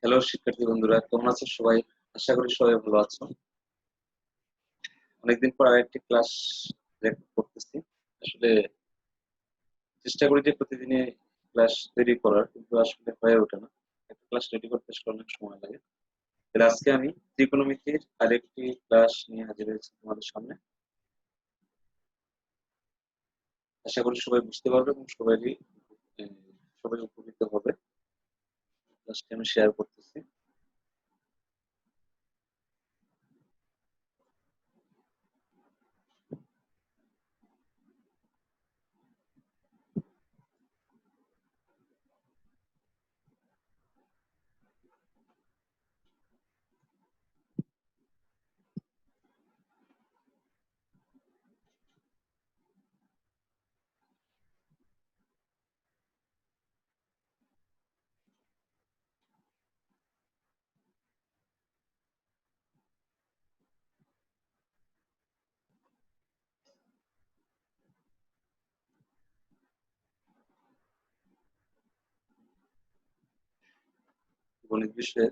Hello শিক্ষার্থী বন্ধুরা, কেমন আছো সবাই? আশা করি সবাই ভালো আছো। অনেকদিন পর আরেকটি ক্লাস রেকর্ড করতেছি। আসলে চেষ্টা করি যে প্রতিদিনই ক্লাস তৈরি করার, কিন্তু আসলে হয়ে ওঠে না। একটা ক্লাস রেডি করতে আসলে অনেক সময় লাগে। তাহলে আজকে আমি ত্রিকোণমিতির আরেকটি ক্লাস নিয়ে হাজির হয়েছি তোমাদের সামনে। আশা করি সবাই বুঝতে পারবে এবং সবাই উপকৃত হবে। ক্লাসটি আমি শেয়ার করতেছি। গণিত বিষয়ের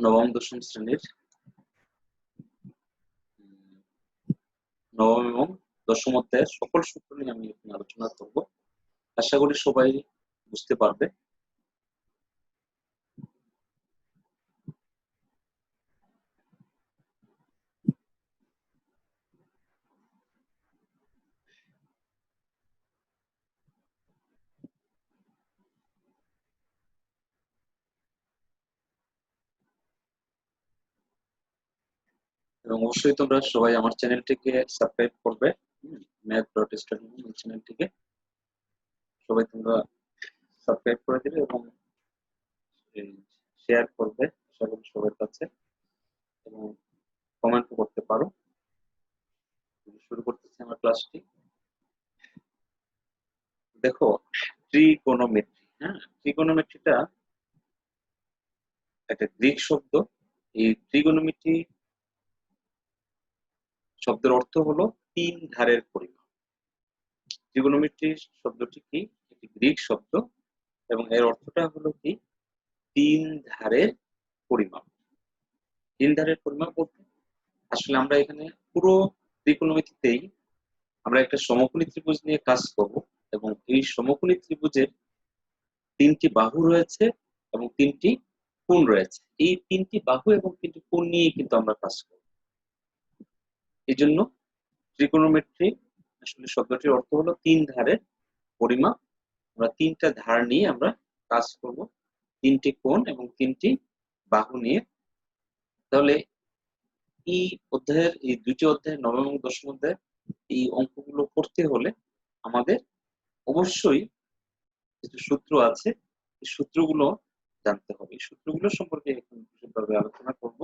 নবম দশম শ্রেণীর নবম এবং দশম অধ্যায়ের সকল সূত্র নিয়ে আমি এখানে আলোচনা করব। আশা করি সবাই বুঝতে পারবে। এবং অবশ্যই তোমরা সবাই আমার চ্যানেলটিকে সাবস্ক্রাইব করবে। ম্যাথ.স্টাডি এই চ্যানেলটিকে সবাই তোমরা সাবস্ক্রাইব করে দিবে এবং শেয়ার করবে আশা করি সবার কাছে, এবং কমেন্ট করতে পারো। শুরু করতেছি আমার ক্লাসটি। দেখো, ট্রিগোনোমেট্রি, ট্রিগোনোমেট্রিটা একটা গ্রিক শব্দ। এই ট্রিগোনোমেট্রি শব্দের অর্থ হলো তিন ধারের পরিমাপ। ট্রিগোনোমেট্রি শব্দটি কি? একটি গ্রিক শব্দ এবং এর অর্থটা হলো কি? তিন ধারের পরিমাপ। তিন ধারের পরিমাপ বলতে আসলে আমরা এখানে পুরো ত্রিকোণমিতিতেই আমরা একটা সমকোণী ত্রিভুজ নিয়ে কাজ করব, এবং এই সমকোণী ত্রিভুজের তিনটি বাহু রয়েছে এবং তিনটি কোণ রয়েছে। এই তিনটি বাহু এবং তিনটি কোণ নিয়ে কিন্তু আমরা কাজ করব। এই জন্য ত্রিকোণমিতি আসলে শব্দটির অর্থ হলো তিন ধারের পরিমাপ। আমরা তিনটা ধার নিয়ে আমরা কাজ করব, তিনটি কোণ এবং তিনটি বাহু নিয়ে। তাহলে এই দুটি অধ্যায়ের নবম এবং দশম অধ্যায় এই অঙ্কগুলো করতে হলে আমাদের অবশ্যই কিছু সূত্র আছে, এই সূত্রগুলো জানতে হবে। এই সূত্রগুলো সম্পর্কে এখন বিশদভাবে আলোচনা করব।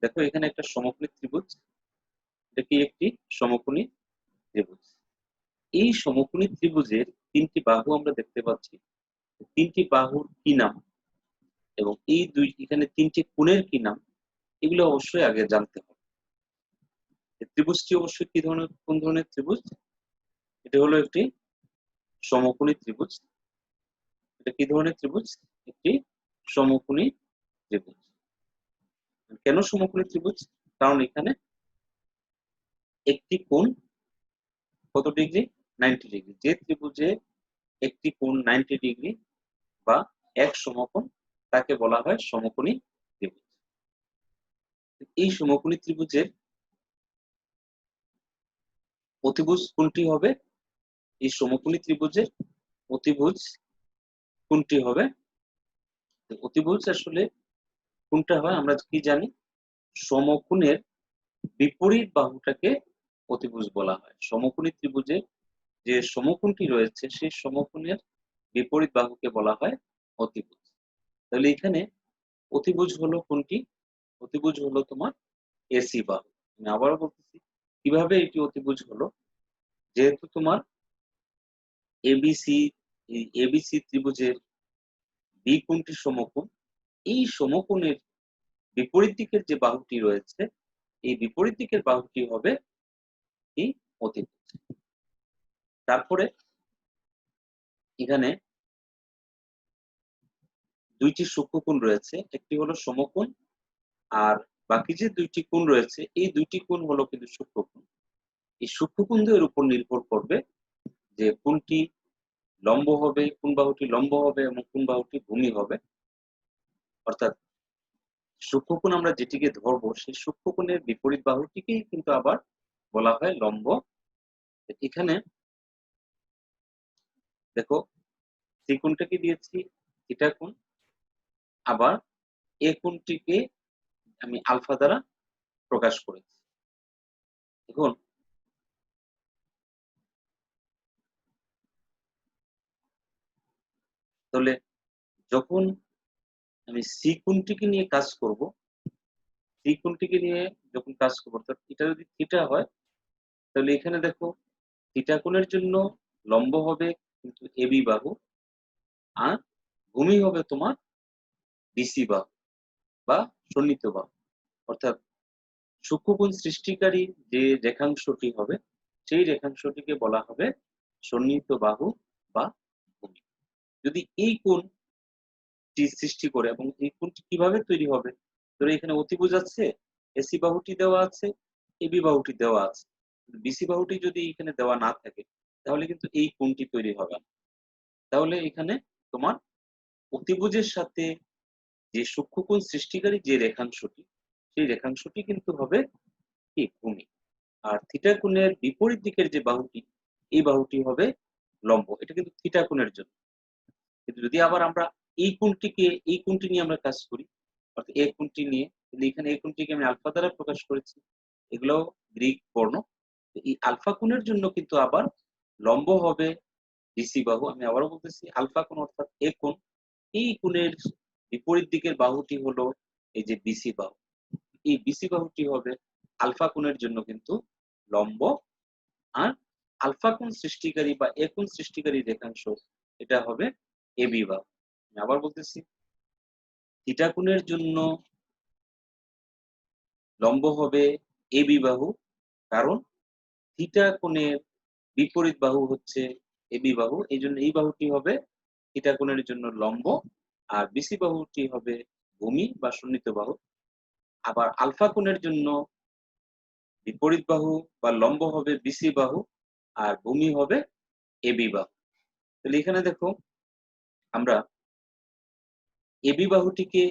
দেখো, এখানে একটা সমকোণী ত্রিভুজ, এটা কি একটি সমকোণী ত্রিভুজ। এই সমকোণী ত্রিভুজের তিনটি বাহু আমরা দেখতে পাচ্ছি। তিনটি বাহুর কি নাম এবং এখানে তিনটি কোণের কি নাম, এগুলো অবশ্যই আগে জানতে হবে। ত্রিভুজটি অবশ্যই কোন ধরনের ত্রিভুজ? এটা হলো একটি সমকোণী ত্রিভুজ। এটা কি ধরনের ত্রিভুজ? একটি সমকোণী ত্রিভুজ। কেন সমকোণী ত্রিভুজ? কারণ এখানে একটি কোণ কত ডিগ্রি? 90 ডিগ্রি। যে ত্রিভুজে একটি কোণ 90 ডিগ্রি বা এক সমকোণ, তাকে বলা হয় সমকোণী ত্রিভুজ। এই সমকোণী ত্রিভুজের অতিভুজ কোনটি হবে? এই সমকোণী ত্রিভুজের অতিভুজ কোনটি হবে? অতিভুজ আসলে কোনটা হয় আমরা কি জানি? সমকোণের বিপরীত বাহুটাকে অতিভুজ বলা হয়। সমকোণী ত্রিভুজে যে সমকোণটি রয়েছে সেই সমকোণের বিপরীত বাহুকে বলা হয় অতিভুজ। তাহলে এখানে অতিভুজ হলো কোনটি? অতিভুজ হলো তোমার এসি বাহু। আমি আবারও বলতেছি, কিভাবে এটি অতিভুজ হলো? যেহেতু তোমার এবিসি এবিসি ত্রিভুজের বি কোণটি সমকোণ, এই সমকোণের বিপরীত দিকের যে বাহুটি রয়েছে, এই বিপরীত দিকের বাহুটি হবে এই অতিভুজ। তারপরে এখানে দুইটি সূক্ষ্মকোণ রয়েছে, একটি হলো সমকোণ, আর বাকি যে দুইটি কোণ রয়েছে এই দুইটি কোণ হলো কিন্তু সূক্ষ্মকোণ। এই সূক্ষ্মকোণদের উপর নির্ভর করবে যে কোনটি লম্ব হবে, কোন বাহুটি লম্ব হবে এবং কোন বাহুটি ভূমি হবে। অর্থাৎ সূক্ষ্মকোণ আমরা যেটিকে ধরবো সেই সূক্ষ্মকোণের বিপরীত বাহুটিকেই কিন্তু আবার বলা হয় লম্ব। এখানে দেখো ত্রিকোণটাকে দিয়েছি থিটা কোণ, আবার এ কোণটিকে আমি আলফা দ্বারা প্রকাশ করেছি। এখন তাহলে যখন আমি সি কোণটিকে নিয়ে কাজ করব, সি কোণটিকে নিয়ে যখন কাজ করবো অর্থাৎ এটা যদি থিটা হয় তাহলে এখানে দেখো থিটা কোণের জন্য লম্ব হবে কিন্তু এবি বাহু, আর ভূমি হবে তোমার বিসি বাহু বা সন্নিহিত বাহু। অর্থাৎ সূক্ষ্মকোণ সৃষ্টিকারী যে রেখাংশটি হবে সেই রেখাংশটিকে বলা হবে সন্নিহিত বাহু বা ভূমি। যদি এই কোণটি সৃষ্টি করে, এবং এই কোণটি কিভাবে তৈরি হবে, ধরো এখানে অতিভুজ আছে, এসি বাহুটি দেওয়া আছে, এবি বাহুটি দেওয়া আছে, বিসি বাহুটি যদি এখানে দেওয়া না থাকে তাহলে কিন্তু এই কোণটি তৈরি হবে না। তাহলে এখানে তোমার অতিভুজের সাথে যে সূক্ষ্মকোণ সৃষ্টিকারী যে রেখাংশটি সেই রেখাংশটি কিন্তু হবে কি ভূমি। আর থিটা কোণের বিপরীত দিকের যে বাহুটি এই বাহুটি হবে লম্ব। এটা কিন্তু থিটা কোণের জন্য। কিন্তু যদি আবার আমরা এই কোণটি নিয়ে আমরা কাজ করি, অর্থাৎ এই কোণটি নিয়ে, কিন্তু এখানে এই কোণটিকে আমি আলফা দ্বারা প্রকাশ করেছি, এগুলো গ্রিক বর্ণ। এই আলফা কোণের জন্য কিন্তু আবার লম্ব হবে বিসি বাহু। আমি আবারও বলতেছি আলফা কোণ অর্থাৎ এ কোণ, এই কোণের বিপরীত দিকের বাহুটি হলো এই যে বিসি বাহু। এই বিসি বাহুটি হবে আলফা কোণের জন্য কিন্তু লম্ব। আর আলফা কোণ সৃষ্টিকারী বা এ কোণ সৃষ্টিকারী রেখাংশ এটা হবে এবি বাহু। আমি আবার বলতেছি থিটা কোণের জন্য লম্ব হবে এবি বাহু, কারণ থিটা কোণের বিপরীত বাহু হচ্ছে এবি বাহু, এই জন্য এই বাহুটি হবে থিটা কোণের জন্য লম্ব, আর বিসি বাহুটি হবে ভূমি বা সন্নিহিত বাহু। আবার আলফা কোণের জন্য বিপরীত বাহু বা লম্ব হবে বিসি বাহু, আর ভূমি হবে এবি বাহু। তাহলে এখানে দেখো আমরা এবি বাহুটিকে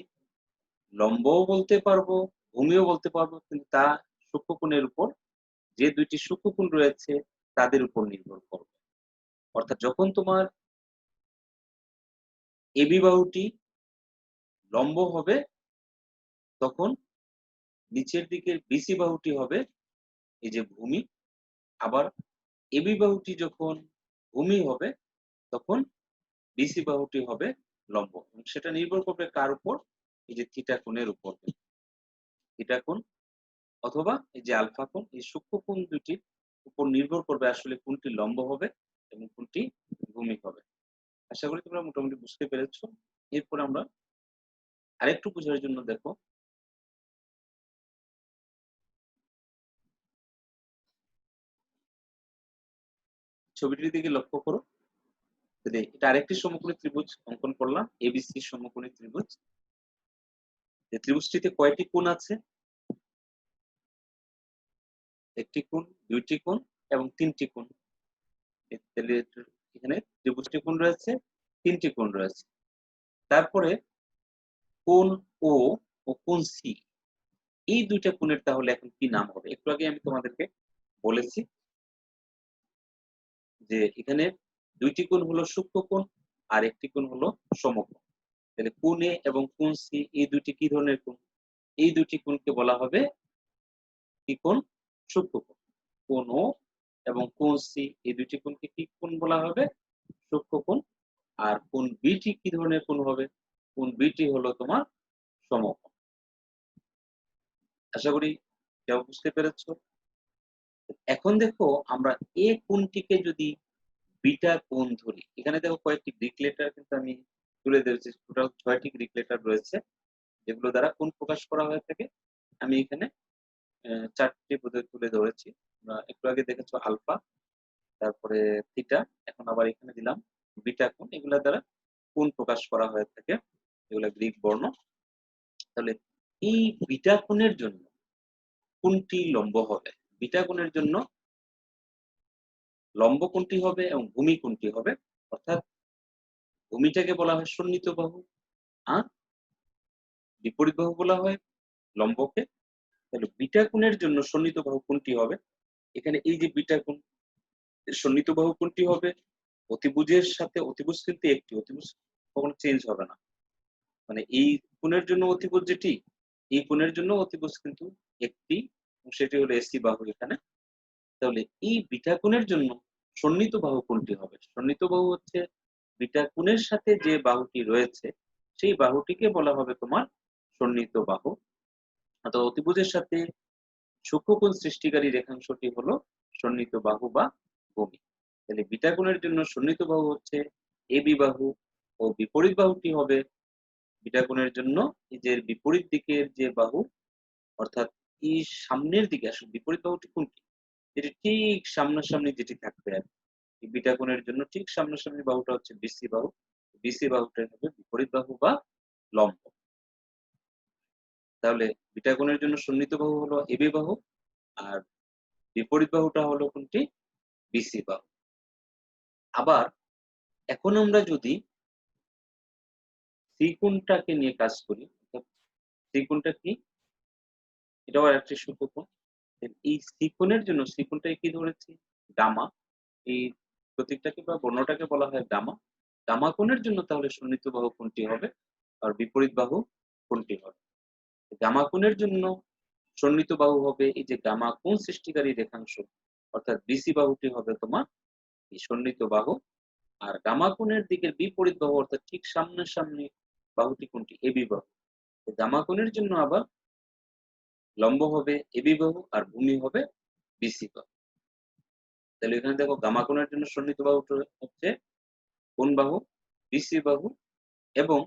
লম্বও বলতে পারবো, ভূমিও বলতে পারবো, কিন্তু তা সূক্ষ্মকোণের উপর, যে দুইটি সূক্ষ্মকোণ রয়েছে তাদের উপর নির্ভর করবে। অর্থাৎ যখন তোমার এবি বাহুটি লম্ব হবে তখন নিচের দিকের বিসি বাহুটি হবে এই যে ভূমি। আবার এবি বাহুটি যখন ভূমি হবে তখন বিসি বাহুটি হবে লম্ব, এবং সেটা নির্ভর করবে কার উপর, এই যে থিটা কোণের উপর। থিটা কোণ অথবা এই যে আলফা কোণ, এই সূক্ষ্মকোণ দুটির উপর নির্ভর করবে আসলে কোনটি লম্ব হবে এবং কোনটি ভূমি হবে। আশা করি তোমরা মোটামুটি বুঝতে পেরেছো। এরপর আমরা আরেকটু বোঝার জন্য দেখো ছবিটির দিকে লক্ষ্য করো। এটা আরেকটি সমকোণী ত্রিভুজ অঙ্কন করলাম, এবিসি সমকোণী ত্রিভুজ। এই ত্রিভুজটিতে কয়টি কোণ আছে? একটি কোণ, দুইটি কোণ এবং তিনটি কোণ। তাহলে এখানে ত্রিভুজটি কোণ রয়েছে, তিনটি কোণ রয়েছে। তারপরে কোণ ও ও কোণ সি, এই দুইটা কোণের তাহলে এখন কি নাম হবে? একটু আগে আমি তোমাদেরকে বলেছি যে এখানে দুইটি কোণ হলো সূক্ষ্মকোণ আর একটি কোণ হলো সমকোণ। তাহলে কোণ এ এবং কোণ সি এই দুইটি কি ধরনের কোণ? এই দুইটি কোণকে বলা হবে কি কোণ? সূক্ষ্মকোণ। কোণ ও এবং কোণ সি এই দুইটি কোণকে কি কোণ বলা হবে? সূক্ষ্মকোণ। আর কোণ বিটি কি ধরনের কোণ হবে? কোণ বিটি হলো তোমার সমকোণ। আশা করি কেউ বুঝতে পেরেছো। এখন দেখো আমরা এ কোণটিকে যদি বিটা কোণ ধরি, এখানে দেখো কয়েকটি গ্রিক লেটার কিন্তু আমি তুলে ধরেছি, টোটাল ৬টি গ্রিক লেটার রয়েছে যেগুলো দ্বারা কোণ প্রকাশ করা হয়ে থাকে। আমি এখানে ৪টি তুলে ধরেছি। একটু আগে দেখেছো আলফা, তারপরে থিটা, এখন আবার এখানে দিলাম বিটা কোণ। এগুলা দ্বারা কোণ প্রকাশ করা হয়ে থাকে। এগুলা গ্রিক বর্ণ। তাহলে এই বিটা কোণের জন্য কোনটি লম্ব হবে? বিটা কোণের জন্য লম্ব কোনটি হবে এবং ভূমি কোনটি হবে? অর্থাৎ ভূমিটাকে বলা হয় সন্নিহিত বাহু, আর বিপরীত বাহু বলা হয় লম্বকে। তাহলে বিটা কোণের জন্য সন্নিহিত বাহু কোনটি হবে? এখানে এই যে বিটা কোণ, এর সন্নিহিত বাহু কোনটি হবে? অতিভুজের সাথে অতিভুজ কিন্তু একটি, অতিভুজ কখনো চেঞ্জ হবে না। মানে এই কোণের জন্য অতিভুজ যেটি, এই কোণের জন্য অতিভুজ কিন্তু একটি, সেটি হলো এসি বাহু এখানে। তাহলে এই বিটা কোণের জন্য সন্নিহিত বাহু কোনটি হবে? সন্নিহিত বাহু হচ্ছে বিটা কোণের সাথে যে বাহুটি রয়েছে সেই বাহুটিকে বলা হবে তোমার সন্নিহিত বাহু। অর্থাৎ অতিভুজের সাথে সূক্ষ্মকোণ সৃষ্টিকারী রেখাংশটি হলো সন্নিহিত বাহু বা ভূমি। তাহলে বিটা কোণের জন্য সন্নিহিত বাহু হচ্ছে এবি বাহু, ও বিপরীত বাহুটি হবে বিটা কোণের জন্য এই যে বিপরীত দিকের যে বাহু, অর্থাৎ এই সামনের দিকে, আসলে বিপরীত বাহুটি কোনটি? যেটি ঠিক সামনাসামনি যেটি থাকবে আর কি। বিটা কোণের জন্য ঠিক সামনাসামনি বাহুটা হচ্ছে বিসি বাহু। বিসি বাহুটা হবে বিপরীত বাহু বা লম্ব। তাহলে বিটা কোণের জন্য সন্নিহিত বাহু হলো এবি বাহু, আর বিপরীত বাহুটা হলো কোনটি? বিসি বাহু। আবার এখন আমরা যদি ত্রিকোণটাকে নিয়ে কাজ করি, অর্থাৎ ত্রিকোণটা কি? এটাও আরেকটি সূক্ষ্মকোণ। এই ত্রিকোণের জন্য ত্রিকোণটাকে কি ধরেছি? গামা। এই প্রতীকটাকে বা বর্ণটাকে বলা হয় গামা। গামা কোণের জন্য তাহলে সন্নিহিত বাহু কোনটি হবে? আর বিপরীত বাহু কোনটি হবে? গামা কোণের জন্য সন্নিহিত বাহু হবে এই যে গামা কোণ সৃষ্টিকারী রেখাংশ, অর্থাৎ বিসি বাহুটি হবে তোমার এই সন্নিহিত বাহু। আর গামা কোণের দিকের বিপরীত বাহু, অর্থাৎ ঠিক সামনাসামনি বাহুটি কোনটি? এবি বাহু। গামা কোণের জন্য আবার লম্ব হবে এবি বাহু, আর ভূমি হবে বিসি বাহু। তাহলে এখানে দেখো গামা কোণের জন্য সন্নিহিত বাহুটা হচ্ছে কোণ বাহু, বিসি বাহু, এবং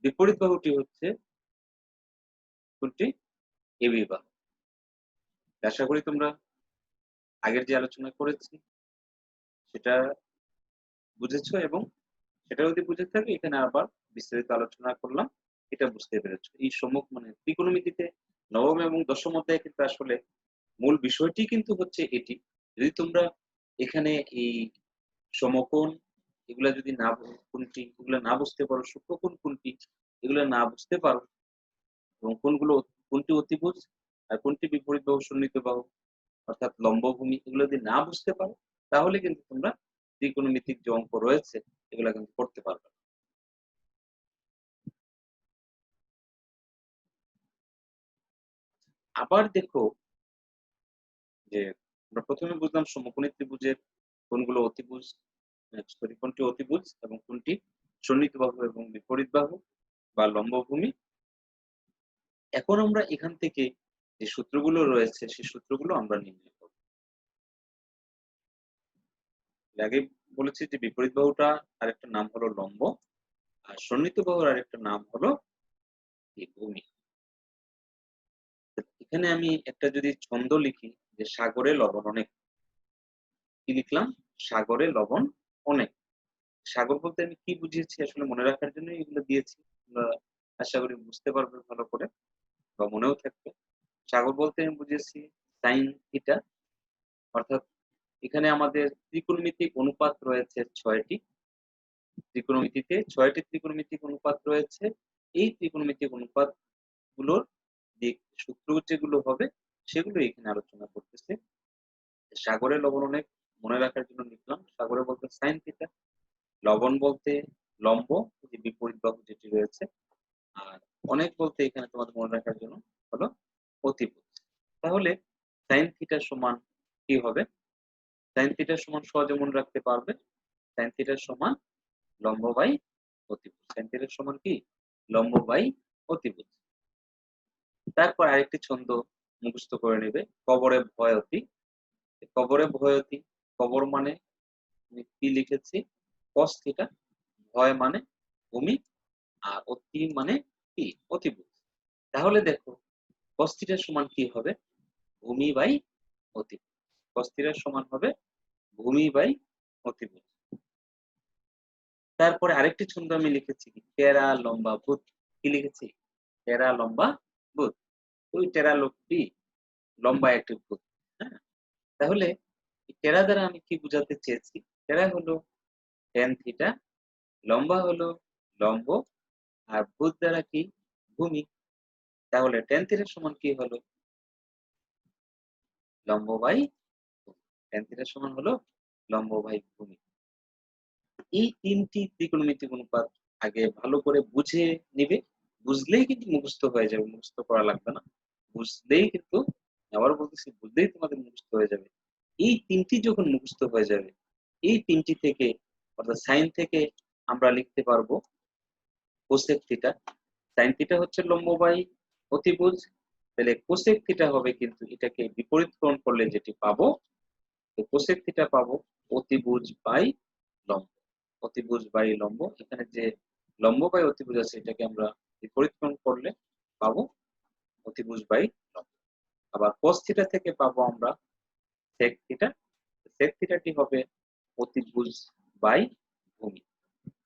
বিপরীত বাহুটি হচ্ছে কোনটি? এবি বাহু। আশা করি তোমরা আগের যে আলোচনা করেছি সেটা বুঝেছো, এবং সেটা যদি বুঝে থাকে এখানে আবার বিস্তারিত আলোচনা করলাম, এটা বুঝতে পেরেছো। এই সম্মুখ মানে ত্রিকোণমিতিতে নবম এবং দশম অধ্যায়ে কিন্তু আসলে মূল বিষয়টি কিন্তু হচ্ছে এটি। যদি তোমরা এখানে এই সমকোণ এগুলা যদি না কোনটি এগুলা না বুঝতে পারো, সূক্ষ্মকোণ কোনটি এগুলা না বুঝতে পারো, এবং কোনটি অতিভুজ আর কোনটি বিপরীত বাহু সন্নিহিত বাহু, অর্থাৎ লম্বভূমি, এগুলো যদি না বুঝতে পারো তাহলে কিন্তু তোমরা ত্রিকোণমিতিক যে অঙ্ক রয়েছে এগুলা কিন্তু করতে পারবে না। আবার দেখো যে আমরা প্রথমে বুঝলাম সমকোণী ত্রিভুজের কোনগুলো অতিভুজ, সরি কোনটি অতিভুজ এবং কোনটি সন্নিহিত বাহু এবং বিপরীত বাহু বা লম্বভূমি। এখন আমরা এখান থেকে যে সূত্রগুলো রয়েছে সেই সূত্রগুলো আমরা নির্ণয় করব। আগে বলেছি যে বিপরীত বাহুটা আরেকটা নাম হলো লম্ব, আর সন্নিহিত বাহুর আরেকটা নাম হলো ভূমি। এখানে আমি একটা যদি ছন্দ লিখি যে সাগরে লবণ অনেক, কি লিখলাম? সাগরে লবণ অনেক। সাগর বলতে আমি কি বুঝিয়েছি আসলে মনে রাখার জন্য এগুলো দিয়েছি, তোমরা আশা করি বুঝতে পারবে ভালো করে বা মনেও থাকবে। সাগর বলতে আমি বুঝিয়েছি সাইন থিটা, অর্থাৎ এখানে আমাদের ত্রিকোণমিতিক অনুপাত রয়েছে 6টি। ত্রিকোণমিতিতে 6টি ত্রিকোণমিতিক অনুপাত রয়েছে। এই ত্রিকোণমিতিক অনুপাত গুলোর দিক সূত্র যেগুলো হবে সেগুলো এখানে আলোচনা করতেছে। সাগরে লবণ অনেক মনে রাখার জন্য লিখলাম সাগরে বলতে সাইন থিটা, লবণ বলতে লম্ব যে বিপরীত বাহু যেটি রয়েছে, আর অনেক বলতে এখানে তোমাদের মনে রাখার জন্য হলো অতিভুজ। তাহলে সাইন থিটা সমান কি হবে? সাইন থিটা সমান সহজে মনে রাখতে পারবে, সাইন থিটা সমান লম্ব বাই অতিভুজ। সাইন থিটা সমান কি? লম্ব বাই অতিভুজ। তারপর আরেকটি ছন্দ মুখস্থ করে নেবে, কবরে ভয়তী। কবরে ভয়তী, কবর মানে আমি কি লিখেছি? কস থিটা, ভয় মানে ভূমি, আর অতি মানে কি? অতিভুজ। তাহলে দেখো কস থিটার সমান কি হবে? ভূমি বাই অতিভুজ। কস থিটার সমান হবে ভূমি বাই অতিভুজ। তারপরে আরেকটি ছন্দ আমি লিখেছি কি টেরা লম্বা ভূত। কি লিখেছি? টেরা লম্বা ভূত। ওই টেরা লোকটি লম্বা একটি ভূত। হ্যাঁ? তাহলে এই টেরা দ্বারা আমি কি বুঝাতে চেয়েছি? টেরা হলো tan থিটা, লম্বা হলো লম্ব, আর ভূত দ্বারা কি? ভূমি। তাহলে tan থিটা সমান কি হলো? লম্ব বাই ভূমি। tan থিটা সমান হলো লম্ব বাই ভূমি। এই ৩ টি ত্রিকোণমিতিক অনুপাত আগে ভালো করে বুঝে নিবে। বুঝলেই কিন্তু মুখস্থ হয়ে যাবে। মুখস্থ করা লাগবে না। বুঝলেই কিন্তু আবারও বলতেছি বুঝলেই তোমাদের মুখস্থ হয়ে যাবে। এই ৩ টি যখন মুখস্থ হয়ে যাবে, এই ৩ টি থেকে অর্থাৎ সাইন থেকে আমরা লিখতে পারবো কোসেক থিটা। সাইন থিটা হচ্ছে লম্ব বাই অতিভুজ। তাহলে কোসেক থিটা হবে কিন্তু এটাকে বিপরীতকরণ করলে যেটি পাবো, তো কোসেক থিটা পাবো অতিভুজ বাই লম্ব। অতিভুজ বাই লম্ব। এখানে যে লম্ব বাই অতিভুজ আছে এটাকে আমরা বিপরীতকরণ করলে পাবো অতিভুজ বাই লম্ব। আবার cos থিটা থেকে পাবো আমরা sec থিটা। sec থিটাটি হবে অতিভুজ বাই ভূমি।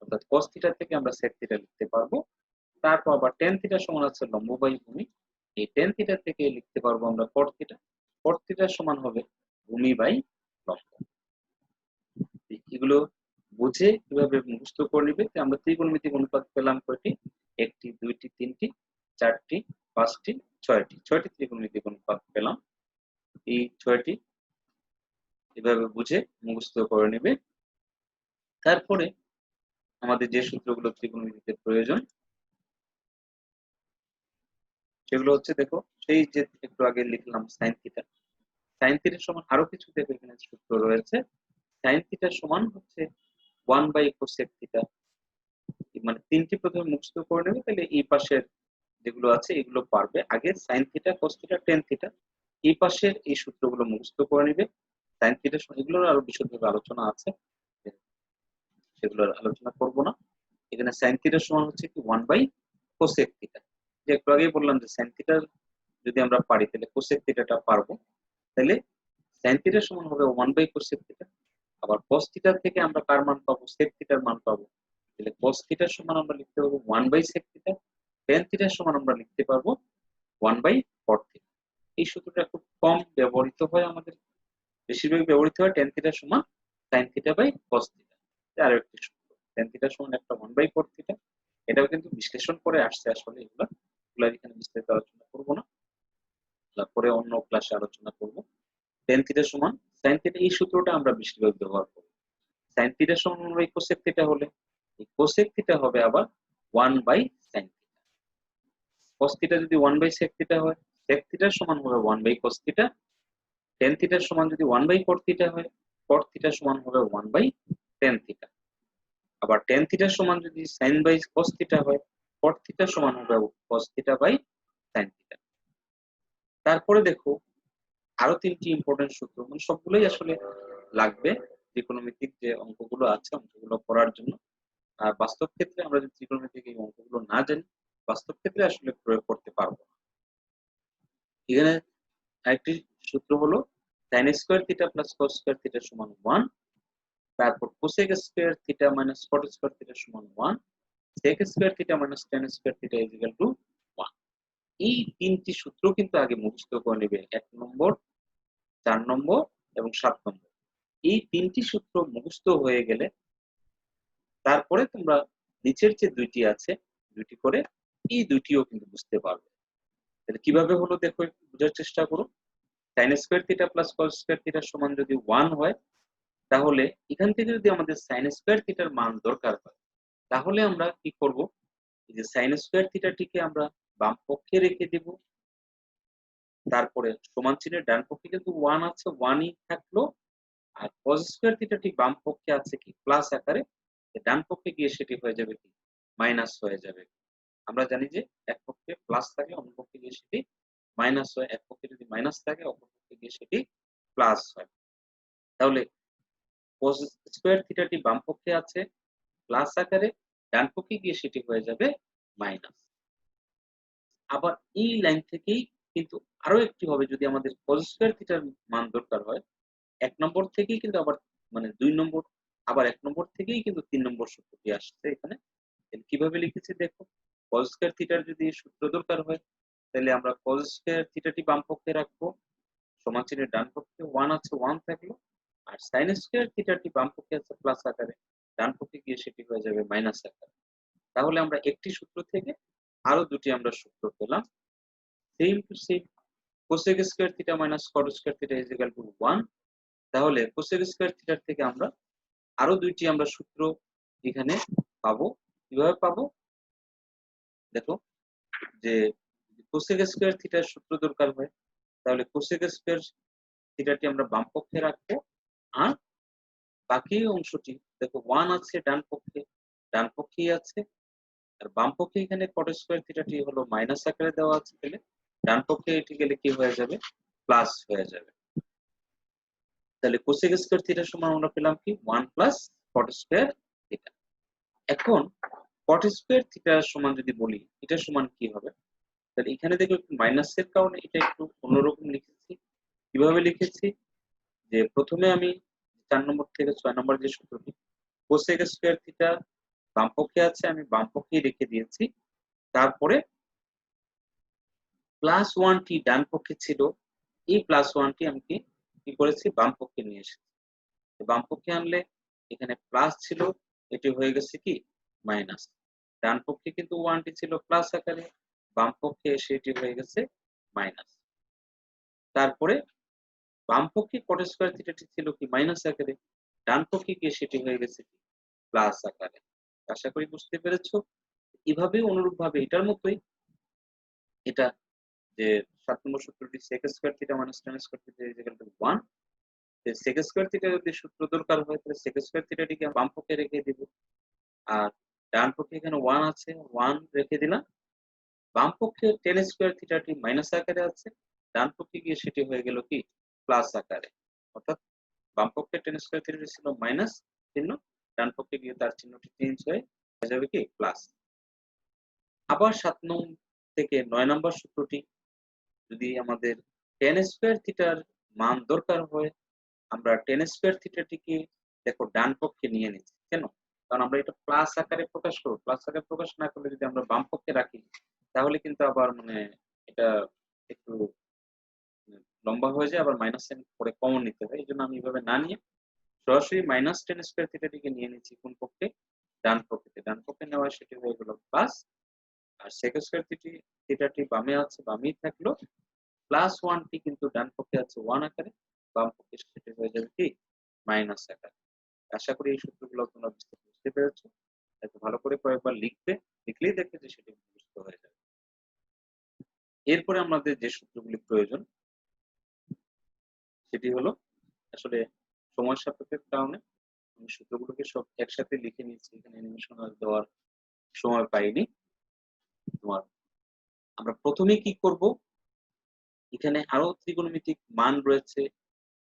অর্থাৎ cos থিটা থেকে আমরা sec থিটা লিখতে পারবো। তারপর আবার tan থিটা সমান আছে লম্ব বাই ভূমি। এই tan থিটা থেকে লিখতে পারবো আমরা cot থিটা। cot থিটা সমান হবে ভূমি বাই লম্ব। এগুলো বুঝে কিভাবে মুখস্থ করে নিবে। আমরা ত্রিকোণমিতিক অনুপাত পেলাম কয়টি? ১টি, ২টি, ৩টি, ৪টি, ৫টি, ৬টি। ৬টি ত্রিকোণমিতিক অনুপাত পেলাম। এই ৬টি এভাবে বুঝে মুখস্থ করে নিবে। তারপরে আমাদের যে সূত্রগুলো ত্রিকোণমিতিতে প্রয়োজন সেগুলো হচ্ছে দেখো, সেই যে একটু আগে লিখলাম সাইন থিটা। সাইন থিটার সমান আরো কিছু দেখো এখানে সূত্র রয়েছে। সাইন থিটার সমান হচ্ছে 1/cosec থিটা। মানে ৩টি প্রথমে মুখস্থ করে নেবে, তাহলে এই পাশের যেগুলো আছে এগুলো পারবে। আগে sine theta, cos theta, tan theta এই পাশের এই সূত্রগুলো মুখস্থ করে নিবে। সাইন থিটা এগুলোর আরো বিশদভাবে আলোচনা আছে, সেগুলো আলোচনা করব না। এখানে সাইন থিটার সমান হচ্ছে কি 1/cosec থিটা। যে একটু আগেই বললাম যে সাইন থিটা যদি আমরা পারি তাহলে cosec থিটাটা পারবো। তাহলে সাইন থিটার সমান হবে 1/cosec থিটা। আবার cos থিটার থেকে আমরা কার মান পাবো? sec থিটার মান পাবো। তাহলে cos থিটার সমান আমরা লিখতে পারবো 1/sec থিটা। tan থিটার সমান আমরা লিখতে পারবো 1/cot থিটা। এই সূত্রটা খুব কম ব্যবহৃত হয় আমাদের, বেশিরভাগ ব্যবহৃত হয় tan থিটার সমান sin theta by cos theta. আর একটি সূত্র tan থিটার সমান একটা 1/cot থিটা। এটাও কিন্তু বিশ্লেষণ করে আসছে আসলে। এগুলা এখানে বিস্তারিত আলোচনা করব না, তারপরে অন্য ক্লাসে আলোচনা করব। tan থিটার সমান sin থিটা, এই সূত্রটা আমরা বেশিরভাগ ব্যবহার করব। sin থিটার সমান 1/cosec থিটা হলে এই cosec থিটা হবে আবার 1/sin থিটা। cos থিটা যদি 1/sec থিটা হয়, sec থিটার সমান হবে 1/cos থিটা। tan থিটার সমান যদি 1/cot থিটা হয়, cot থিটার সমান হবে 1/tan থিটা। আবার tan থিটার সমান যদি sin বাই cos থিটা হয়, cot থিটার সমান হবে cos থিটা বাই sin থিটা। তারপরে দেখো আরো ৩টি ইম্পর্টেন্ট সূত্র, মানে সবগুলোই আসলে লাগবে ত্রিকোণমিতিক যে অঙ্কগুলো আছে অঙ্কগুলো করার জন্য। আর বাস্তব ক্ষেত্রে আমরা যদি ত্রিকোণমিতিক এই অঙ্কগুলো না জানি, বাস্তব ক্ষেত্রে আসলে প্রয়োগ করতে পারবো না। এখানে আরেকটি সূত্র হলো sin square theta plus cos square theta সমান 1। তারপর cosec square theta minus cot square theta সমান 1। sec square theta minus tan square theta is equal to 1। এই ৩টি সূত্র কিন্তু আগে মুখস্থ করে নেবে। ১ নম্বর, ৪ নম্বর এবং ৭ নম্বর। এই ৩টি সূত্র মুখস্থ হয়ে গেলে তারপরে তোমরা নিচের যে ২টি আছে, ২টি করে এই ২টিও কিন্তু বুঝতে পারবে। তাহলে কিভাবে হলো দেখো, একটু বোঝার চেষ্টা করো। sin square theta plus cos square থিটার সমান যদি 1 হয়, তাহলে এখান থেকে যদি আমাদের sin স্কয়ার থিটার মান দরকার হয়, তাহলে আমরা কি করব? এই যে sin স্কয়ার থিটাটিকে আমরা বাম পক্ষে রেখে দেব। তারপরে সমান চিহ্নের ডান পক্ষে কিন্তু 1 আছে, 1 ই থাকলো। আর cos স্কয়ার থিটা ঠিক বাম পক্ষে আছে কি প্লাস আকারে, ডান পক্ষে গিয়ে সেটি হয়ে যাবে কি মাইনাস হয়ে যাবে। আমরা জানি যে এক পক্ষে প্লাস থাকে, অন্য পক্ষে গিয়ে সেটি মাইনাস হয়। এক পক্ষে যদি মাইনাস থাকে, অপর পক্ষে গিয়ে সেটি প্লাস হয়। তাহলে cos স্কয়ার থিটাটি বাম পক্ষে আছে প্লাস আকারে, ডান পক্ষে গিয়ে সেটি হয়ে যাবে মাইনাস। আবার এই লাইন থেকেই কিন্তু আরো একটি হবে, যদি আমাদের cos স্কয়ার থিটার মান দরকার হয়, ১ নম্বর থেকেই কিন্তু আবার মানে ২ নম্বর আবার 1 নম্বর থেকেই কিন্তু 3 নম্বর সূত্রটি আসছে এখানে। কিভাবে লিখেছি দেখো, cos স্কয়ার থিটার যদি সূত্র দরকার হয় তাহলে আমরা cos স্কয়ার থিটাটি বাম পক্ষে রাখবো, সমান চিহ্নের ডান পক্ষে 1 আছে 1 থাকলো, আর sin স্কয়ার থিটাটি বাম পক্ষে আছে প্লাস আকারে, ডান পক্ষে গিয়ে সেটি হয়ে যাবে মাইনাস আকারে। তাহলে আমরা একটি সূত্র থেকে আরো দুটি আমরা সূত্র পেলাম, same to same. cosec square theta minus cot square theta is equal to 1। তাহলে cosec স্কয়ার থিটার থেকে আমরা আরো দুইটি আমরা সূত্র এখানে পাবো। কিভাবে পাবো দেখো, যে cosec স্কয়ার থিটার সূত্র দরকার হয় তাহলে cosec স্কয়ার থিটাটি আমরা বাম পক্ষে রাখবো, আর বাকি অংশটি দেখো 1 আছে ডান পক্ষেই আছে, আর বাম পক্ষে এখানে cot স্কয়ার থিটাটি হলো মাইনাস আকারে দেওয়া আছে, তাহলে ডান পক্ষে এটি গেলে কি হয়ে যাবে, প্লাস হয়ে যাবে। তাহলে cosec স্কয়ার থিটা সমান আমরা পেলাম কি 1 প্লাস cot স্কয়ার থিটা। এখন cot স্কয়ার থিটা সমান যদি বলি এটা সমান কি হবে, তাহলে এখানে দেখো একটু মাইনাসের কারণে এটা একটু অন্যরকম লিখেছি। কিভাবে লিখেছি, যে প্রথমে আমি 4 নম্বর থেকে 6 নম্বর যে সূত্রটি cosec স্কয়ার থিটা বাম পক্ষে আছে, আমি বাম পক্ষেই রেখে দিয়েছি। তারপরে প্লাস 1টি ডান পক্ষে ছিল, এই প্লাস 1টি আমি কি করেছি বাম পক্ষে নিয়ে এসেছি। বাম পক্ষে আনলে এখানে প্লাস ছিল, এটি হয়ে গেছে কি মাইনাস। ডান পক্ষে কিন্তু 1টি ছিল প্লাস আকারে, বাম পক্ষে এসে এটি হয়ে গেছে মাইনাস। তারপরে বাম পক্ষে cot স্কয়ার থিটাটি ছিল কি মাইনাস আকারে, ডান পক্ষে গিয়ে সেটি হয়ে গেছে কি প্লাস আকারে। আশা করি বুঝতে পেরেছো। এভাবে অনুরূপভাবে এটার মতোই এটা, যে 7 নম্বর সূত্রটি sec square theta minus tan square theta is equal to 1। sec square theta যদি সূত্র দরকার হয় তাহলে sec স্কয়ার থিটাটিকে বাম পক্ষে রেখে দিব, আর ডান পক্ষে এখানে 1 আছে 1 রেখে দিলাম। বাম পক্ষে tan স্কয়ার থিটাটি মাইনাস আকারে আছে, ডান পক্ষে গিয়ে সেটি হয়ে গেল কি প্লাস আকারে। অর্থাৎ বাম পক্ষে tan স্কয়ার থিটাটি ছিল মাইনাস চিহ্ন, ডান পক্ষে গিয়ে তার চিহ্নটি চেঞ্জ হয়ে যাবে কি প্লাস। আবার 7 নং থেকে 9 নম্বর সূত্রটি, যদি আমাদের tan স্কয়ার থিটার মান দরকার হয় আমরা tan স্কয়ার থিটাটিকে দেখো ডান পক্ষে নিয়ে নিচ্ছি। কেন? কারণ আমরা এটা প্লাস আকারে প্রকাশ করব। প্লাস আকারে প্রকাশ না করলে যদি আমরা বাম পক্ষে রাখি তাহলে কিন্তু আবার এটা একটু লম্বা হয়ে যায়, আবার মাইনাস সাইন পরে কমন নিতে হয়। এইজন্য আমি এভাবে না নিয়ে সরাসরি মাইনাস tan স্কয়ার থিটাটিকে নিয়ে নিচ্ছি কোন পক্ষে, ডান পক্ষে। ডান পক্ষে নেওয়া সেটি হয়ে গেল প্লাস, আর sec স্কয়ার থিটাটি বামে আছে বামেই থাকলো, প্লাস 1টি কিন্তু ডান পক্ষে আছে 1 আকারে, বাম পক্ষে সেটি হয়ে যাবে কি মাইনাস আকারে। আশা করি এই সূত্রগুলো তোমরা বুঝতে পেরেছো। একটু ভালো করে কয়েকবার লিখবে, লিখলেই দেখবে যে সেটি মুখস্থ হয়ে যাবে। এরপরে আমাদের যে সূত্রগুলি প্রয়োজন সেটি হলো, আসলে সময় সাপেক্ষের কারণে আমি সূত্রগুলোকে সব একসাথে লিখে নিচ্ছি, এখানে অ্যানিমেশন দেওয়ার সময় পাইনি। তোমার আমরা প্রথমে কি করব, এখানে আরো ত্রিকোণমিতিক মান রয়েছে,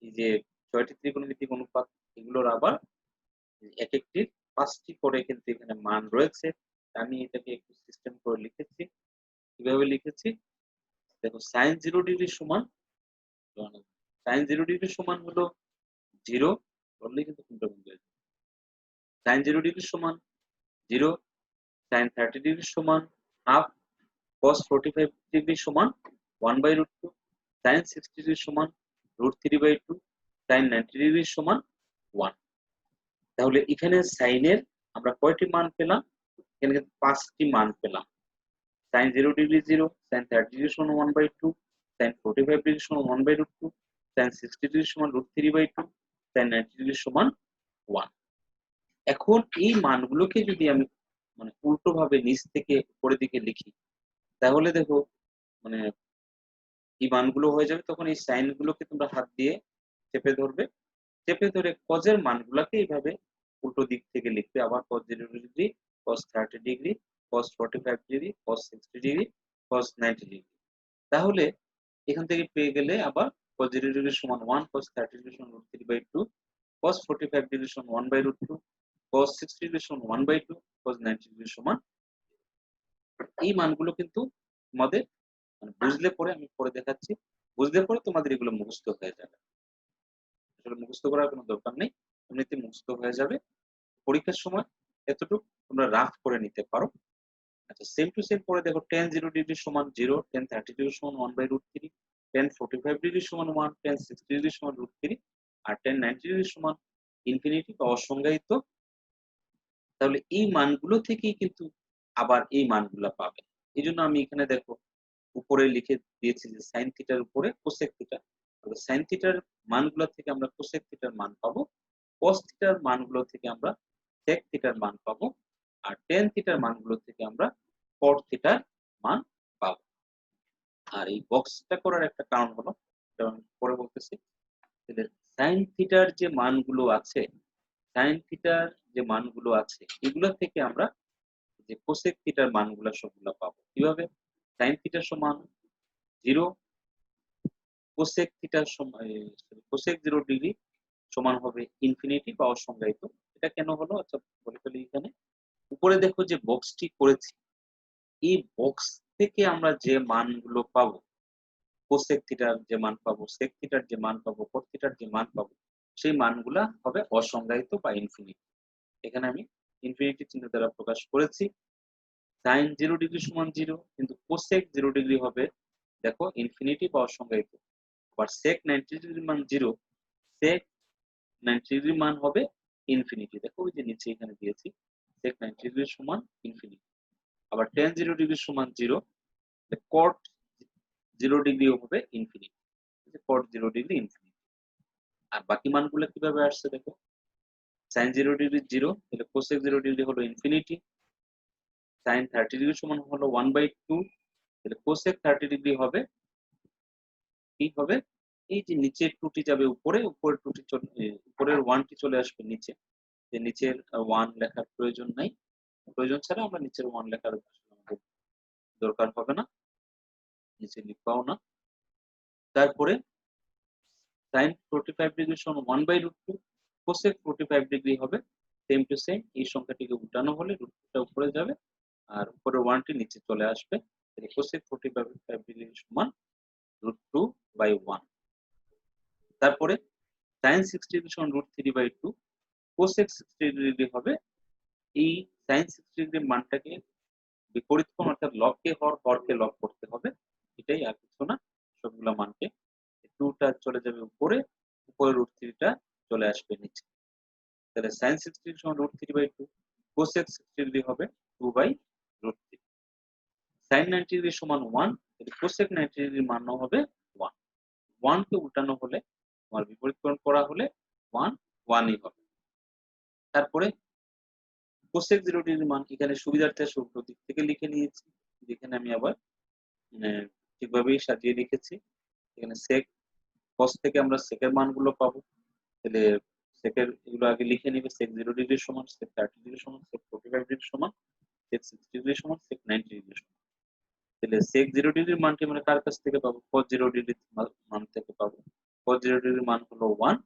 এই যে 6টি ত্রিকোণমিতিক অনুপাত, এগুলোর আবার এক একটির 5টি করে কিন্তু এখানে মান রয়েছে। আমি এটাকে একটু সিস্টেম করে লিখেছি। কিভাবে লিখেছি দেখো, sin 0 ডিগ্রি সমান হলো 0 বললে কিন্তু কোনটা ভুল হয়ে যাবে। sin 0 ডিগ্রি সমান 0, sin 30 ডিগ্রি সমান হাফ, cos 45 ডিগ্রি সমান 1/√2, sin 60 ডিগ্রি সমান √3/2, sin 90 ডিগ্রি সমান 1। তাহলে এখানে সাইনের আমরা কয়টি মান পেলাম, এখানে কিন্তু 5টি মান পেলাম। sin 0 ডিগ্রি 0, sin 30 ডিগ্রি সমান 1/2, sin 45 ডিগ্রি সমান 1/√2, sin 60 ডিগ্রি সমান √3/2, sin 90 ডিগ্রি সমান 1। এখন এই মানগুলোকে যদি আমি উল্টো ভাবে নিচ থেকে উপরের দিকে লিখি তাহলে দেখো এই মানগুলো হয়ে যাবে। তখন এই সাইন গুলোকে তোমরা হাত দিয়ে চেপে ধরবে, চেপে ধরে cos এর মানগুলোকে এইভাবে উল্টো দিক থেকে লিখবে। আবার cos 0 degree, cos 30 degree, cos 45 degree, cos 60 degree, cos 90 degree. তাহলে এখান থেকে পেয়ে গেলে আবার cos 0 ডিগ্রি সমান 1, cos 30 ডিগ্রি সমান √3/2, cos 45 ডিগ্রি সমান 1/√2, cos 60 ডিগ্রি সমান 1/2, cos 90 ডিগ্রি সমান। এই মানগুলো কিন্তু তোমাদের বুঝলে পরে আমি পরে দেখাচ্ছি, বুঝলে পরে তোমাদের এগুলো মুখস্থ হয়ে যাবে। আসলে মুখস্থ করার কোনো দরকার নেই, এমনিতে মুক্ত হয়ে যাবে। পরীক্ষার সময় এতটুকু তোমরা রাফ করে নিতে পারো। আচ্ছা, সেম টু সেম পরে দেখো tan 0 ডিগ্রি সমান 0, tan 30 ডিগ্রি সমান 1/√3, tan 45 ডিগ্রি সমান 1, tan 60 ডিগ্রি সমান √3, আর tan 90 ডিগ্রি সমান ইনফিনিটি বা অসংজ্ঞায়িত। তাহলে এই মানগুলো থেকেই কিন্তু আবার এই মানগুলা পাবে। এজন্য আমি এখানে দেখো উপরে লিখে দিয়েছি যে sin থিটার উপরে cosec থিটা। তাহলে sin থিটার মানগুলো থেকে আমরা cosec থিটার মান পাবো, cos থিটার মানগুলো থেকে আমরা sec থিটার মান পাবো, আর tan থিটার মানগুলো থেকে আমরা cot থিটার মান পাবো। আর এই বক্সটা করার একটা কারণ হলো, এটা আমি পরে বলতেছি, যে sin থিটার যে মানগুলো আছে, sin থিটার যে মানগুলো আছে এগুলো থেকে আমরা যে cosec থিটার মানগুলো সবগুলা পাবো। কিভাবে? sin থিটা সমান 0, cosec থিটা সমান cosec 0 ডিগ্রি সমান হবে ইনফিনিটি বা অসংজ্ঞায়িত। এটা কেন হলো? আচ্ছা, বলে ফেলি এখানে। উপরে দেখো যে বক্সটি করেছি, এই বক্স থেকে আমরা যে মানগুলো পাবো, cosec থিটার যে মান পাবো, sec থিটার যে মান পাবো, cot থিটার যে মান পাবো, সেই মানগুলা হবে অসংজ্ঞায়িত বা ইনফিনিটি। এখানে আমি ইনফিনিটি চিহ্ন দ্বারা প্রকাশ করেছি। sin 0 ডিগ্রি সমান 0, কিন্তু cosec 0 ডিগ্রি হবে দেখো ইনফিনিটি বা অসংজ্ঞায়িত। আবার sec 90 ডিগ্রির মান 0, sec 90 ডিগ্রির মান হবে ইনফিনিটি। দেখো ওই যে নিচে এখানে দিয়েছি sec 90 ডিগ্রি সমান ইনফিনিটি। আবার tan 0 ডিগ্রি সমান 0, cot 0 ডিগ্রি হবে ইনফিনিটি। cot 0 degree infinity. আর বাকি মানগুলো কিভাবে আসছে দেখো, sin 0 ডিগ্রি 0, তাহলে cosec 0 ডিগ্রি হলো ইনফিনিটি। sin 30 ডিগ্রি সমান হলো 1/2, তাহলে cosec 30 ডিগ্রি হবে কি হবে, এই যে নিচের টুটি যাবে উপরে, উপরের টুটি উপরের 1 টি চলে আসবে নিচে। যে নিচের 1 লেখার প্রয়োজন নাই, প্রয়োজন ছাড়া আমরা নিচের 1 লেখার আমাদের দরকার হবে না, নিচে লিখবাও না। তারপরে sin 45 ডিগ্রি সমান 1/√2, cosec 45 ডিগ্রি হবে সেম টু সেম, এই সংখ্যাটিকে উল্টানো হলে √2টা উপরে যাবে আর উপরের 1 টি নিচে চলে আসবে। তাহলে cosec 45 ডিগ্রি সমান √2/1। তারপরে sin 60 ডিগ্রি সমান √3/2, cosec 60 ডিগ্রি হবে এই sin 60 ডিগ্রির মানটাকে বিপরীত কোণ অর্থাৎ লবকে হরকে লব করতে হবে, এটাই আর কিছু না। সবগুলা মানকে 2টা চলে যাবে উপরে, উপরে √3টা চলে আসবে নিচে। তাহলে sin 60 ডিগ্রি সমান √3/2, cosec 60 ডিগ্রি হবে 2/√3। sin 90 ডিগ্রি সমান 1, তাহলে cosec 90 ডিগ্রির মানও হবে 1। 1 কে উল্টানো হলে, তোমার বিপরীতকরণ করা হলে 1 1ই হবে। তারপরে cosec 0 ডিগ্রির মান এখানে সুবিধার্থে উল্টো দিক থেকে লিখে নিয়েছি, যেখানে আমি আবার ঠিকভাবেই সাজিয়ে লিখেছি। এখানে sec cos থেকে আমরা sec এর মানগুলো পাবো, তাহলে sec এর এগুলো আগে লিখে নিবে। sec 0 ডিগ্রি সমান sec 30 ডিগ্রি সমান sec 45 ডিগ্রি সমান sec 60 ডিগ্রি সমান sec 90 ডিগ্রি সমান। তাহলে sec 0 ডিগ্রির মানটি আমরা কার কাছ থেকে পাবো? cos 0 ডিগ্রির মান থেকে পাবো। cos 0 ডিগ্রির মান হলো 1,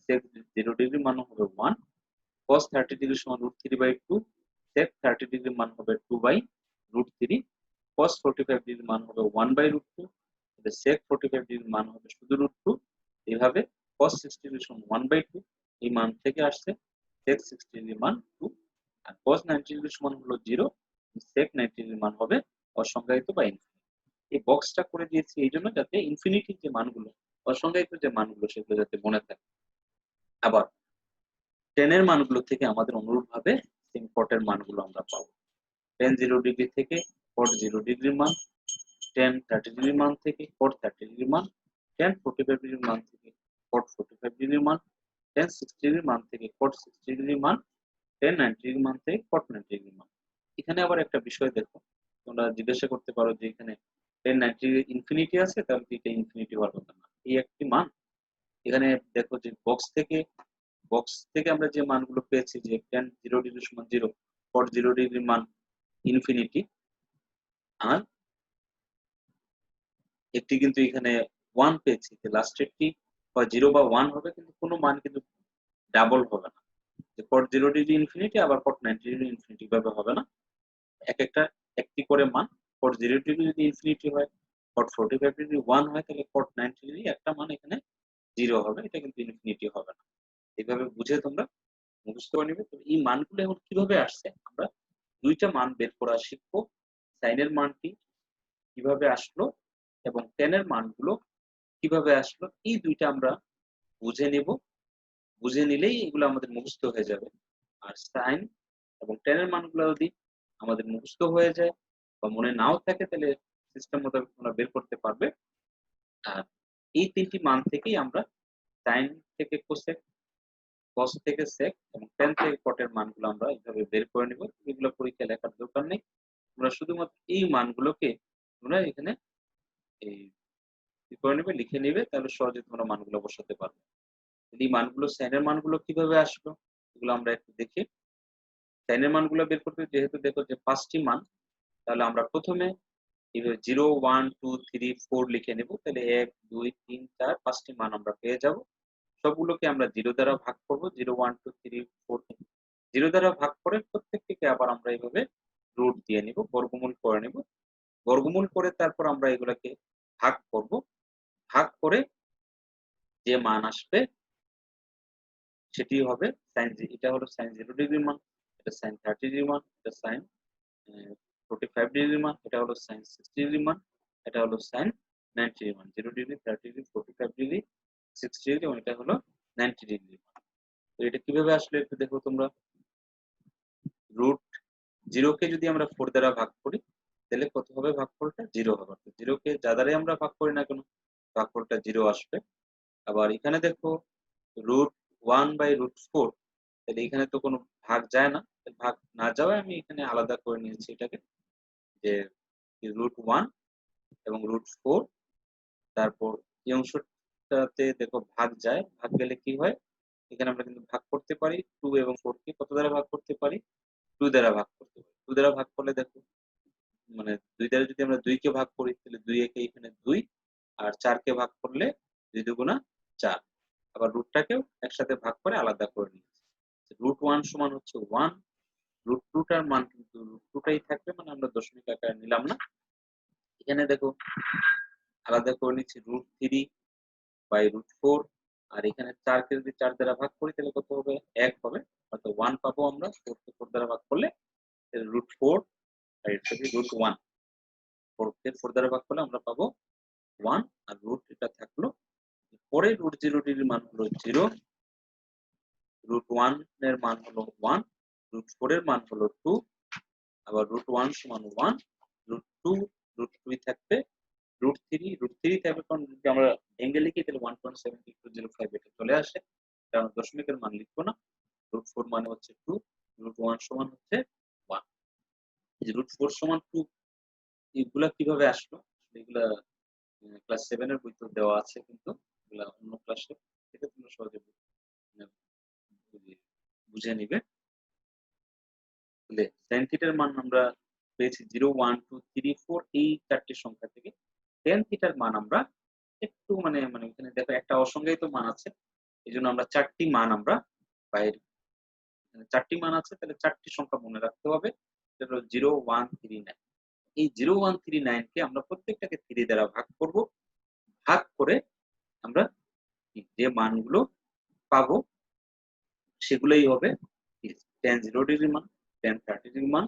sec 0 ডিগ্রির মান হবে 1, cos 30 ডিগ্রি সমান √3/2, sec 30 ডিগ্রির মান হবে 2/√3, cos 45 ডিগ্রির মান হবে 1/√2, তাহলে sec 45 ডিগ্রির মান হবে শুধু √2। এইভাবে cos 60 ডিগ্রি সমান 1/2, এই মান থেকে আসছে sec 60 ডিগ্রির মান 2, আর cos 90 ডিগ্রি সমান হলো 0, sec 90 ডিগ্রির মান হবে অসংজ্ঞায়িত বা ইনফিনিটি। এই বক্সটা করে দিয়েছি এই জন্য যাতে ইনফিনিটির যে মানগুলো, অসংজ্ঞায়িত যে মানগুলো সেগুলো যাতে মনে থাকে। আবার tan এর মানগুলো থেকে আমাদের অনুরূপভাবে sin cot এর মানগুলো আমরা পাবো। tan 0 ডিগ্রি থেকে cot 0 ডিগ্রির মান, tan 30 ডিগ্রির মান থেকে cot 30 ডিগ্রির মান, tan 45 ডিগ্রির মান থেকে cot 45 ডিগ্রির মান, tan 60 ডিগ্রির মান থেকে cot 60 ডিগ্রির মান, tan 90 ডিগ্রির মান থেকে cot 90 ডিগ্রির মান। এখানে আবার একটা বিষয় দেখো, তোমরা জিজ্ঞাসা করতে পারো যে এখানে tan 90 ডিগ্রি ইনফিনিটি আছে, তাহলে এটা ইনফিনিটি হওয়ার কথা না। এই একটি মান এখানে দেখো যে বক্স থেকে আমরা যে মানগুলো পেয়েছি যে tan 0 ডিগ্রি সমান 0, cot 0 ডিগ্রির মান ইনফিনিটি, আর একটি কিন্তু এখানে 1 পেয়েছি, যে লাস্টেরটি হয় 0 বা 1 হবে, কিন্তু কোনো মান কিন্তু ডাবল হবে না। যে cot 0 ডিগ্রি ইনফিনিটি আবার cot 90 ডিগ্রি ইনফিনিটি ভাবে হবে না, একটা একটি করে মান। cot 0 ডিগ্রি যদি ইনফিনিটি হয়, cot 45 ডিগ্রি 1 হয়, তাহলে cot 90 ডিগ্রি একটা মান এখানে 0 হবে, এটা কিন্তু ইনফিনিটি হবে না। এইভাবে বুঝে তোমরা মুখস্থ করে নিবে। তো এই মানগুলো এখন কিভাবে আসছে আমরা দুইটা মান বের করা শিখবো। সাইনের মানটি কিভাবে আসলো এবং টেনের মানগুলো কিভাবে আসলো, এই দুইটা আমরা বুঝে নেব। বুঝে নিলেই এগুলো আমাদের মুখস্থ হয়ে যাবে। আর সাইন এবং টেনের মানগুলো যদি আমাদের মুখস্থ হয়ে যায় বা মনে নাও থাকে, তাহলে সিস্টেম মোতাবেক তোমরা বের করতে পারবে। আর এই ৩ টি মান থেকেই আমরা সাইন থেকে কোসেক, কস থেকে সেক এবং টেন থেকে কটের মানগুলো আমরা এইভাবে বের করে নিব। এগুলো পরীক্ষায় লেখার দরকার নেই। তোমরা শুধুমাত্র এই মানগুলোকে তোমরা এখানে এই কি করে নিবে, লিখে নিবে, তাহলে সহজে তোমরা মানগুলো বসাতে পারবে। এই মানগুলো সাইনের মানগুলো কিভাবে আসলো এগুলো আমরা একটু দেখি। সাইনের মানগুলো বের করতে যেহেতু দেখো যে ৫ টি মান, তাহলে আমরা প্রথমে এভাবে 0, 1, 2, 3, 4 লিখে নেব। তাহলে ১, ২, ৩, ৪ ৫ টি মান আমরা পেয়ে যাব। সবগুলোকে আমরা 0 দ্বারা ভাগ করব। 0, 1, 2, 3, 4 0 দ্বারা ভাগ করে প্রত্যেকটিকে আবার আমরা এভাবে রুট দিয়ে নিব, বর্গমূল করে নিব। বর্গমূল করে তারপর আমরা এগুলাকে ভাগ করব। ভাগ করে যে মান আসবে সেটি হবে সাইন, এটা হলো সাইন 0 ডিগ্রির মান, এটা সাইন 30 ডিগ্রির মান, এটা সাইন 45 ডিগ্রির মান, এটা হলো সাইন 60 ডিগ্রির মান, এটা হলো সাইন 90 ডিগ্রির মান। 0 ডিগ্রি, 30 ডিগ্রি, 45 ডিগ্রি, 60 ডিগ্রি এবং এটা হলো 90 ডিগ্রি। তো এটা কিভাবে আসলে একটু দেখো তোমরা। রুট 0 কে যদি আমরা 4 দ্বারা ভাগ করি তাহলে কত হবে, ভাগফলটা 0 হবে। 0 কে যা দ্বারাই আমরা ভাগ করি না কেন ভাগফলটা 0 আসবে। আবার এখানে দেখো √1/√4, তাহলে এখানে তো কোনো ভাগ যায় না, ভাগ না যাওয়ায় আমি এখানে আলাদা করে নিয়েছি এটাকে, যে √1 এবং √4। তারপর এই অংশটাতে দেখো ভাগ যায়, ভাগ গেলে কি হয়, এখানে আমরা কিন্তু ভাগ করতে পারি 2 এবং 4 কে কত দ্বারা ভাগ করতে পারি, 2 দ্বারা ভাগ করতে পারি। 2 দ্বারা ভাগ করলে দেখো মানে 2 দ্বারা যদি আমরা 2 কে ভাগ করি তাহলে 2 একে এখানে 2, আর 4 কে ভাগ করলে 2 দুগুণা 4। আবার রুটটাকেও একসাথে ভাগ করে আলাদা করে নিয়েছি। √1 সমান হচ্ছে 1, √2 টার মান কিন্তু √2 টাই থাকবে, মানে আমরা দশমিক আকারে নিলাম না। এখানে দেখো আলাদা করে নিচ্ছি √3/√4, আর এখানে 4 কে যদি 4 দ্বারা ভাগ করি তাহলে কত হবে, 1 হবে, অর্থাৎ 1 পাবো আমরা। 4 কে 4 দ্বারা ভাগ করলে √4 আর এটা হবে √1। 4 কে 4 দ্বারা ভাগ করলে আমরা পাবো 1, আর রুট এটা থাকলো। পরে √0 ডিগ্রির মান হলো 0, √1 এর মান হলো 1, √4 এর মান হলো 2, আবার √1 সমান 1, √2, √3 থাকবে, √3 থাকবে, কারণ যদি আমরা ভেঙে লিখি তাহলে 1.7205 এটা চলে আসে, কারণ দশমিকের মান লিখবো না। √4 মানে হচ্ছে 2, √1 সমান হচ্ছে 1। এই যে √4 সমান 2 এগুলা কিভাবে আসলো, এগুলা ক্লাস 7 এর বইতে দেওয়া আছে, কিন্তু এগুলা অন্য ক্লাসে থেকে তোমরা সহজে মানে বুঝে নিবে। তাহলে tan থিটার মান আমরা পেয়েছি 0, 1, 2, 3, 4 এই 4টি সংখ্যা থেকে। tan থিটার মান আমরা একটু মানে মানে এখানে দেখো একটা অসংজ্ঞায়িত মান আছে। এজন্য আমরা 4টি মান আমরা বাইরে, 4টি মান আছে, তাহলে 4টি সংখ্যা মনে রাখতে হবে। সেটা হলো 0, 1, 3, 9। এই 0, 1, 3, 9 কে আমরা প্রত্যেকটাকে 3 দ্বারা ভাগ করব। ভাগ করে আমরা যে মানগুলো পাবো সেগুলোই হবে tan 0 ডিগ্রির মান, tan 30 ডিগ্রির মান,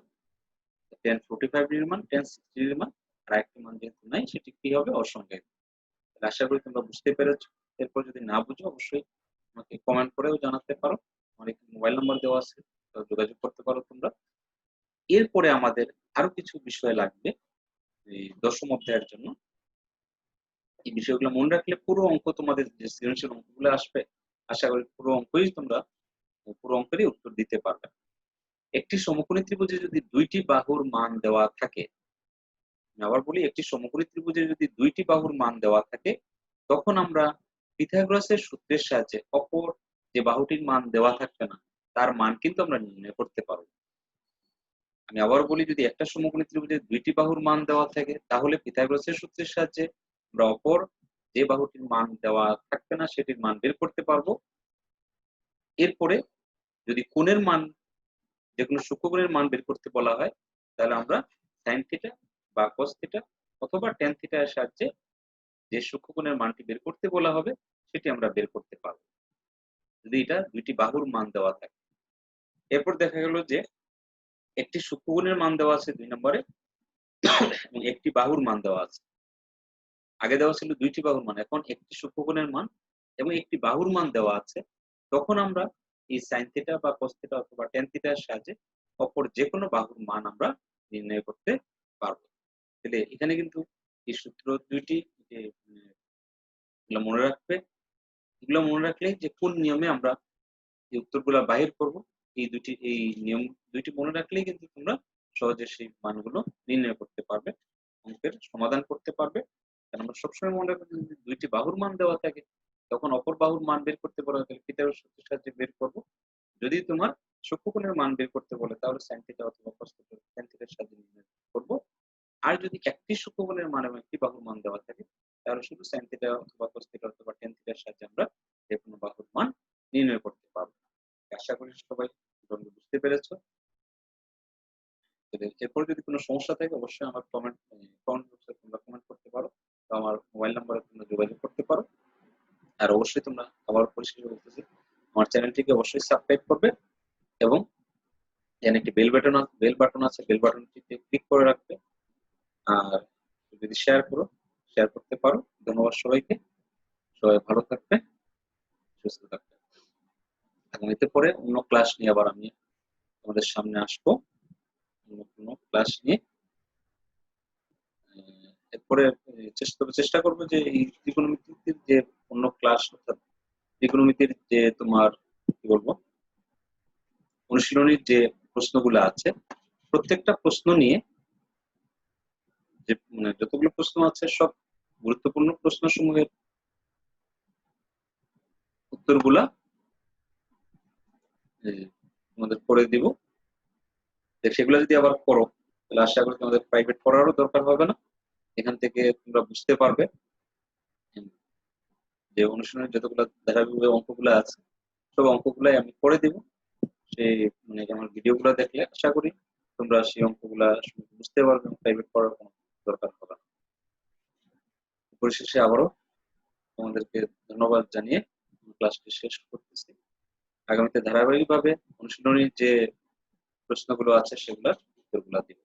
tan 45 ডিগ্রির মান, tan 60 ডিগ্রির মান, আর আরেকটি মান যেহেতু নাই সেটি কি হবে, অসংজ্ঞায়িত। আশা করি তোমরা বুঝতে পেরেছো। এরপর যদি না বুঝো অবশ্যই আমাকে কমেন্ট করেও জানাতে পারো। আমার এখানে মোবাইল নাম্বার দেওয়া আছে, যোগাযোগ করতে পারো তোমরা। এরপরে আমাদের আরো কিছু বিষয় লাগবে এই দশম অধ্যায়ের জন্য। এই বিষয়গুলো মনে রাখলে পুরো অঙ্ক তোমাদের যে সৃজনশীল অঙ্কগুলো আসবে, আশা করি পুরো অঙ্কই তোমরা পুরো অঙ্কেরই উত্তর দিতে পারবে। একটি সমকোণী ত্রিভুজে যদি 2টি বাহুর মান দেওয়া থাকে, আমি আবার বলি, একটি সমকোণী ত্রিভুজে যদি 2টি বাহুর মান দেওয়া থাকে, তখন আমরা পিথাগোরাসের সূত্রের সাহায্যে অপর যে বাহুটির মান দেওয়া থাকবে না তার মান কিন্তু আমরা নির্ণয় করতে পারবো। আমি আবার বলি, যদি একটা সমকোণী ত্রিভুজে 2টি বাহুর মান দেওয়া থাকে তাহলে পিথাগোরাসের সূত্রের সাহায্যে আমরা অপর যে বাহুটির মান দেওয়া থাকবে না সেটির মান বের করতে পারবো। এরপরে যদি কোণের মান, যেকোনো সূক্ষ্মকোণের মান বের করতে বলা হয়, তাহলে আমরা সাইন থিটা বা কস থিটা অথবা ট্যান থিটার সাহায্যে যে সূক্ষ্মকোণের মানটি বের করতে বলা হবে সেটি আমরা বের করতে পারবো। যদি এটা দুইটি বাহুর মান দেওয়া থাকে। এরপর দেখা গেল যে একটি সূক্ষ্মকোণের মান দেওয়া আছে 2 নম্বরে এবং একটি বাহুর মান দেওয়া আছে। আগে দেওয়া ছিল দুইটি বাহুর মান, এখন একটি সূক্ষ্মকোণের মান এবং একটি বাহুর মান দেওয়া আছে। তখন আমরা এই sin θ বা cos θ অথবা tan θ এর সাহায্যে অপর যেকোনো বাহুর মান আমরা নির্ণয় করতে পারবো। তাহলে এখানে কিন্তু এই সূত্র দুইটি যে এগুলো মনে রাখবে। এগুলো মনে রাখলেই যে কোন নিয়মে আমরা এই উত্তরগুলা বাহির করব, এই নিয়ম দুইটি মনে রাখলেই কিন্তু তোমরা সহজে সেই মানগুলো নির্ণয় করতে পারবে, অঙ্কের সমাধান করতে পারবে। কারণ আমরা সবসময় মনে রাখবো যদি দুইটি বাহুর মান দেওয়া থাকে তখন অপর বাহুর মান বের করতে বলা হলে পিথাগোরাস সূত্রের সাহায্যে বের করব। যদি তোমার সূক্ষ্মকোণের মান বের করতে বলে তাহলে sin θ অথবা cos θ tan θ এর সাহায্যে নির্ণয় করব। আর যদি একটি সূক্ষ্মকোণের মান এবং একটি বাহুর মান দেওয়া থাকে তাহলে শুধু sin θ অথবা cos θ অথবা tan θ এর সাহায্যে আমরা যেকোনো বাহুর মান নির্ণয় করতে পারবো। আশা করি সবাই বুঝতে পেরেছো। এরপরে যদি কোনো সমস্যা থাকে অবশ্যই আমার কমেন্ট বক্সে তোমরা কমেন্ট করতে পারো বা আমার মোবাইল নাম্বারে তোমরা যোগাযোগ করতে পারো। আর অবশ্যই তোমরা আবার পরিশেষে বলতেছি আমার চ্যানেলটিকে অবশ্যই সাবস্ক্রাইব করবে এবং এখানে একটি বেল বাটন আছে, বেল বাটনটিতে ক্লিক করে রাখবে। আর যদি শেয়ার করতে পারো। ধন্যবাদ সবাইকে। সবাই ভালো থাকবে, সুস্থ থাকবে। আগামীতে পরে অন্য ক্লাস নিয়ে আবার আমি তোমাদের সামনে আসবো, অন্য কোনো ক্লাস নিয়ে। এরপরে চেষ্টা করবো যে এই ত্রিকোণমিতির যে অন্য ক্লাস, অর্থাৎ ত্রিকোণমিতির যে তোমার কি বলবো অনুশীলনীর যে প্রশ্নগুলো আছে প্রত্যেকটা প্রশ্ন নিয়ে যে যতগুলো প্রশ্ন আছে সব গুরুত্বপূর্ণ প্রশ্ন সমূহের উত্তরগুলা তোমাদের করে দিব। সেগুলো যদি আবার করো তাহলে আশা করি তোমাদের প্রাইভেট পড়ারও দরকার হবে না। এখান থেকে তোমরা বুঝতে পারবে যে অনুশীলনের যতগুলো ধারাবাহিক অঙ্কগুলো আছে সব অঙ্কগুলাই আমি করে দিব। সেই আমার ভিডিওগুলো দেখলে আশা করি তোমরা সেই অঙ্কগুলা বুঝতে পারবে, প্রাইভেট পড়ার কোনো দরকার হবে না। পরিশেষে আবারও তোমাদেরকে ধন্যবাদ জানিয়ে ক্লাসটি শেষ করতেছি। আগামীতে ধারাবাহিকভাবে অনুশীলনীর যে প্রশ্নগুলো আছে সেগুলোর উত্তরগুলো দিব।